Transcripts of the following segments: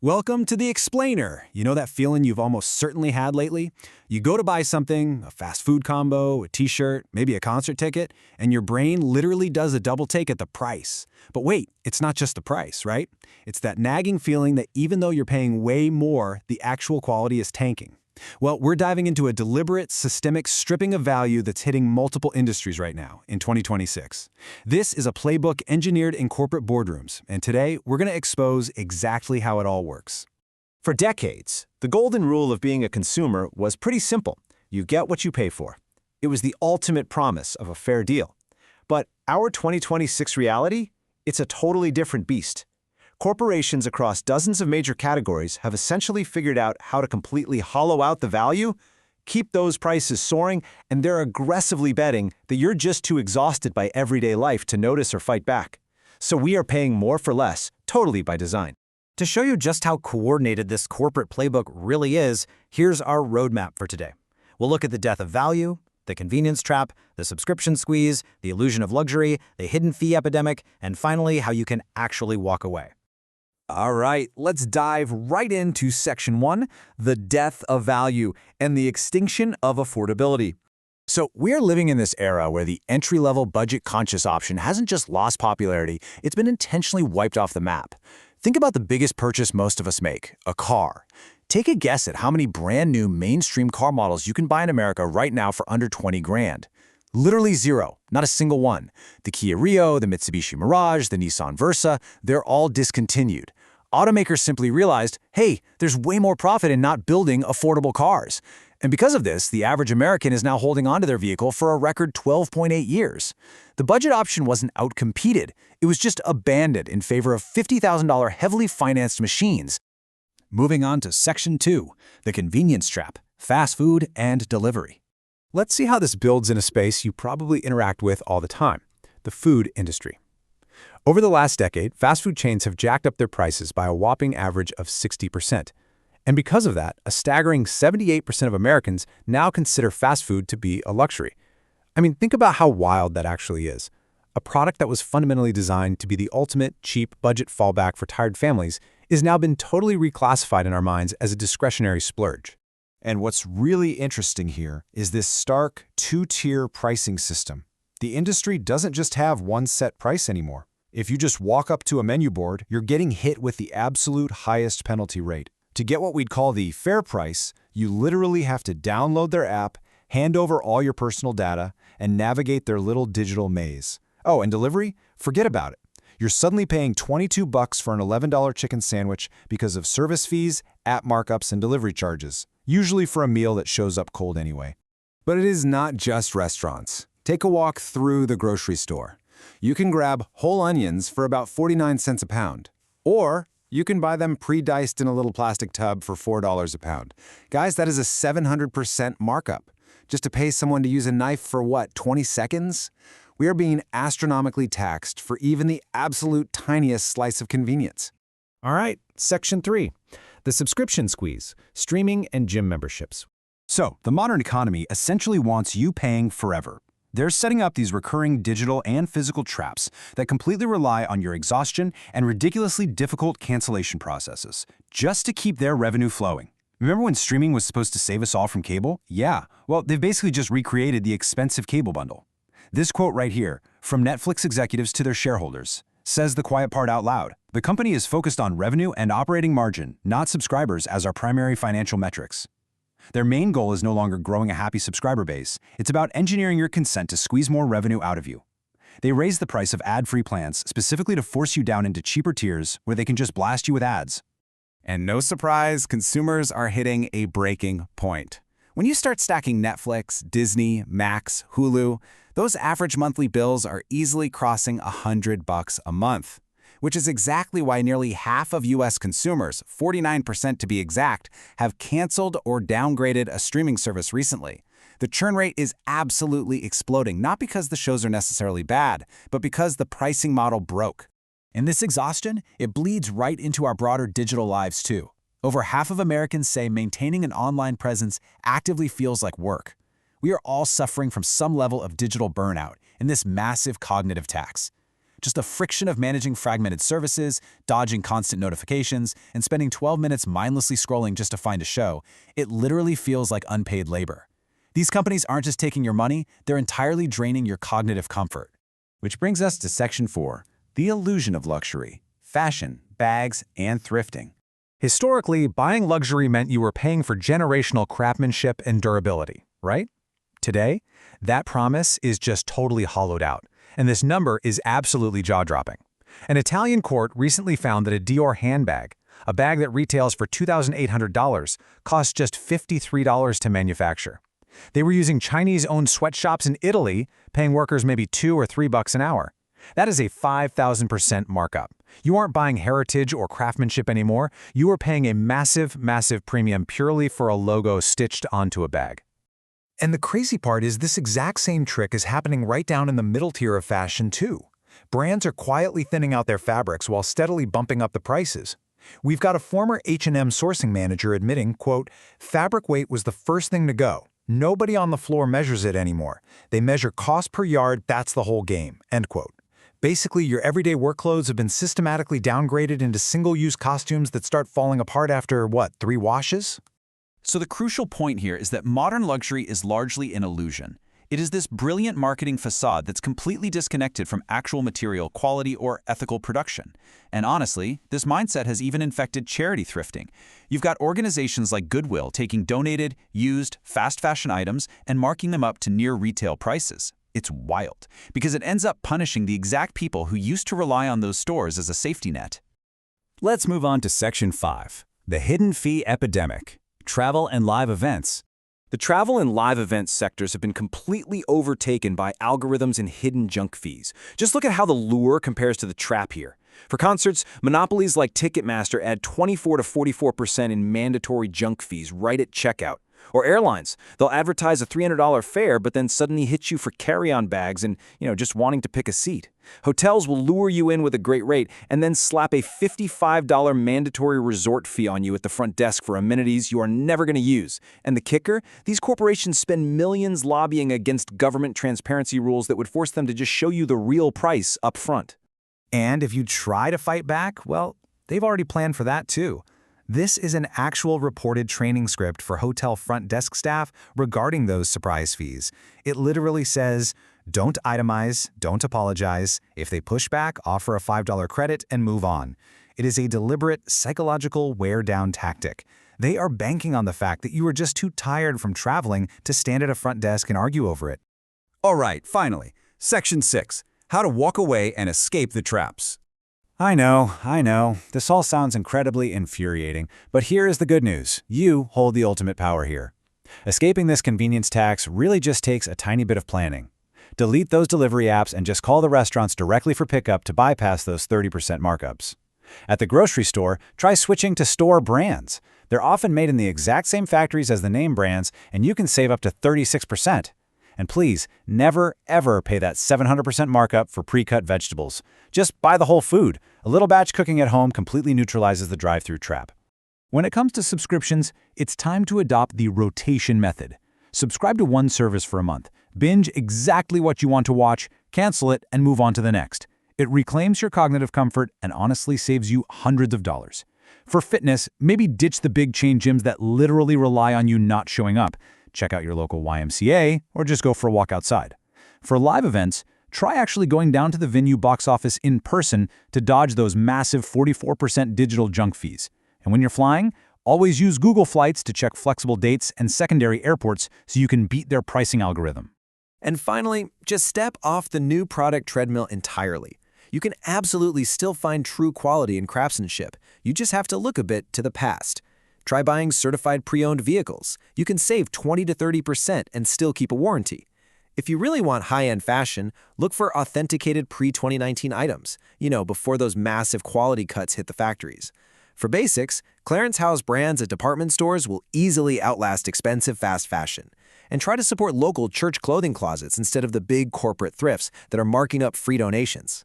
Welcome to the Explainer. You know that feeling you've almost certainly had lately? You go to buy something, a fast food combo, a t-shirt, maybe a concert ticket, and your brain literally does a double take at the price. But wait, it's not just the price, right? It's that nagging feeling that even though you're paying way more, the actual quality is tanking. Well, we're diving into a deliberate, systemic stripping of value that's hitting multiple industries right now in 2026. This is a playbook engineered in corporate boardrooms, and today we're going to expose exactly how it all works. For decades, the golden rule of being a consumer was pretty simple. You get what you pay for. It was the ultimate promise of a fair deal. But our 2026 reality? It's a totally different beast. Corporations across dozens of major categories have essentially figured out how to completely hollow out the value, keep those prices soaring, and they're aggressively betting that you're just too exhausted by everyday life to notice or fight back. So we are paying more for less, totally by design. To show you just how coordinated this corporate playbook really is, here's our roadmap for today. We'll look at the death of value, the convenience trap, the subscription squeeze, the illusion of luxury, the hidden fee epidemic, and finally, how you can actually walk away. All right, let's dive right into Section 1, the death of value and the extinction of affordability. So we're living in this era where the entry-level budget-conscious option hasn't just lost popularity, it's been intentionally wiped off the map. Think about the biggest purchase most of us make, a car. Take a guess at how many brand new mainstream car models you can buy in America right now for under 20 grand. Literally zero, not a single one. The Kia Rio, the Mitsubishi Mirage, the Nissan Versa, they're all discontinued. Automakers simply realized, hey, there's way more profit in not building affordable cars. And because of this, the average American is now holding onto their vehicle for a record 12.8 years. The budget option wasn't outcompeted. It was just abandoned in favor of $50,000 heavily financed machines. Moving on to Section 2, the convenience trap, fast food and delivery. Let's see how this builds in a space you probably interact with all the time, the food industry. Over the last decade, fast food chains have jacked up their prices by a whopping average of 60%. And because of that, a staggering 78% of Americans now consider fast food to be a luxury. I mean, think about how wild that actually is. A product that was fundamentally designed to be the ultimate cheap budget fallback for tired families is now been totally reclassified in our minds as a discretionary splurge. And what's really interesting here is this stark two-tier pricing system. The industry doesn't just have one set price anymore. If you just walk up to a menu board, you're getting hit with the absolute highest penalty rate. To get what we'd call the fair price, you literally have to download their app, hand over all your personal data, and navigate their little digital maze. Oh, and delivery? Forget about it. You're suddenly paying $22 for an $11 chicken sandwich because of service fees, app markups, and delivery charges, usually for a meal that shows up cold anyway. But it is not just restaurants. Take a walk through the grocery store. You can grab whole onions for about 49 cents a pound. Or you can buy them pre-diced in a little plastic tub for $4 a pound. Guys, that is a 700% markup. Just to pay someone to use a knife for what, 20 seconds? We are being astronomically taxed for even the absolute tiniest slice of convenience. All right, Section 3, the subscription squeeze, streaming and gym memberships. So, the modern economy essentially wants you paying forever. They're setting up these recurring digital and physical traps that completely rely on your exhaustion and ridiculously difficult cancellation processes, just to keep their revenue flowing. Remember when streaming was supposed to save us all from cable? Yeah, well, they've basically just recreated the expensive cable bundle. This quote right here, from Netflix executives to their shareholders, says the quiet part out loud. The company is focused on revenue and operating margin, not subscribers as our primary financial metrics. Their main goal is no longer growing a happy subscriber base. It's about engineering your consent to squeeze more revenue out of you. They raise the price of ad-free plans specifically to force you down into cheaper tiers where they can just blast you with ads. And no surprise, consumers are hitting a breaking point. When you start stacking Netflix, Disney, Max, Hulu, those average monthly bills are easily crossing $100 a month, which is exactly why nearly half of U.S. consumers, 49% to be exact, have canceled or downgraded a streaming service recently. The churn rate is absolutely exploding, not because the shows are necessarily bad, but because the pricing model broke. And this exhaustion, it bleeds right into our broader digital lives too. Over half of Americans say maintaining an online presence actively feels like work. We are all suffering from some level of digital burnout in this massive cognitive tax. Just the friction of managing fragmented services, dodging constant notifications, and spending 12 minutes mindlessly scrolling just to find a show, it literally feels like unpaid labor. These companies aren't just taking your money, they're entirely draining your cognitive comfort. Which brings us to Section 4, the illusion of luxury, fashion, bags, and thrifting. Historically, buying luxury meant you were paying for generational craftsmanship and durability, right? Today, that promise is just totally hollowed out, and this number is absolutely jaw-dropping. An Italian court recently found that a Dior handbag, a bag that retails for $2,800, costs just $53 to manufacture. They were using Chinese-owned sweatshops in Italy, paying workers maybe $2 or $3 an hour. That is a 5,000% markup. You aren't buying heritage or craftsmanship anymore. You are paying a massive, massive premium purely for a logo stitched onto a bag. And the crazy part is this exact same trick is happening right down in the middle tier of fashion too. Brands are quietly thinning out their fabrics while steadily bumping up the prices. We've got a former H&M sourcing manager admitting, quote, "Fabric weight was the first thing to go. Nobody on the floor measures it anymore. They measure cost per yard, that's the whole game," end quote. Basically, your everyday work clothes have been systematically downgraded into single-use costumes that start falling apart after, what, 3 washes? So the crucial point here is that modern luxury is largely an illusion. It is this brilliant marketing facade that's completely disconnected from actual material quality or ethical production. And honestly, this mindset has even infected charity thrifting. You've got organizations like Goodwill taking donated, used, fast fashion items and marking them up to near retail prices. It's wild, because it ends up punishing the exact people who used to rely on those stores as a safety net. Let's move on to Section 5, the hidden fee epidemic. Travel and live events. The travel and live events sectors have been completely overtaken by algorithms and hidden junk fees. Just look at how the lure compares to the trap here. For concerts, monopolies like Ticketmaster add 24 to 44% in mandatory junk fees right at checkout. Or airlines, they'll advertise a $300 fare but then suddenly hit you for carry-on bags and, just wanting to pick a seat. Hotels will lure you in with a great rate and then slap a $55 mandatory resort fee on you at the front desk for amenities you are never going to use. And the kicker? These corporations spend millions lobbying against government transparency rules that would force them to just show you the real price up front. And if you try to fight back, well, they've already planned for that too. This is an actual reported training script for hotel front desk staff regarding those surprise fees. It literally says, don't itemize, don't apologize. If they push back, offer a $5 credit and move on. It is a deliberate, psychological wear-down tactic. They are banking on the fact that you are just too tired from traveling to stand at a front desk and argue over it. All right, finally, Section 6, how to walk away and escape the traps. I know. This all sounds incredibly infuriating, but here is the good news. You hold the ultimate power here. Escaping this convenience tax really just takes a tiny bit of planning. Delete those delivery apps and just call the restaurants directly for pickup to bypass those 30% markups. At the grocery store, try switching to store brands. They're often made in the exact same factories as the name brands, and you can save up to 36%. And please, never, ever pay that 700% markup for pre-cut vegetables. Just buy the whole food. A little batch cooking at home completely neutralizes the drive-through trap. When it comes to subscriptions, it's time to adopt the rotation method. Subscribe to one service for a month, binge exactly what you want to watch, cancel it, and move on to the next. It reclaims your cognitive comfort and honestly saves you hundreds of dollars. For fitness, maybe ditch the big chain gyms that literally rely on you not showing up. Check out your local YMCA, or just go for a walk outside. For live events, try actually going down to the venue box office in person to dodge those massive 44% digital junk fees. And when you're flying, always use Google Flights to check flexible dates and secondary airports so you can beat their pricing algorithm. And finally, just step off the new product treadmill entirely. You can absolutely still find true quality in craftsmanship. You just have to look a bit to the past. Try buying certified pre-owned vehicles. You can save 20 to 30% and still keep a warranty. If you really want high-end fashion, look for authenticated pre-2019 items, before those massive quality cuts hit the factories. For basics, clearance house brands at department stores will easily outlast expensive fast fashion. And try to support local church clothing closets instead of the big corporate thrifts that are marking up free donations.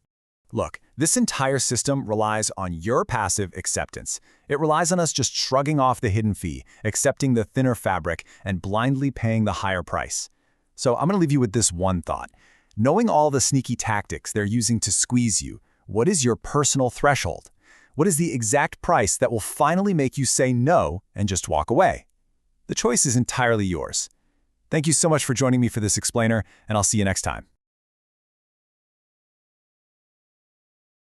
Look, this entire system relies on your passive acceptance. It relies on us just shrugging off the hidden fee, accepting the thinner fabric, and blindly paying the higher price. So I'm going to leave you with this one thought. Knowing all the sneaky tactics they're using to squeeze you, what is your personal threshold? What is the exact price that will finally make you say no and just walk away? The choice is entirely yours. Thank you so much for joining me for this explainer, and I'll see you next time.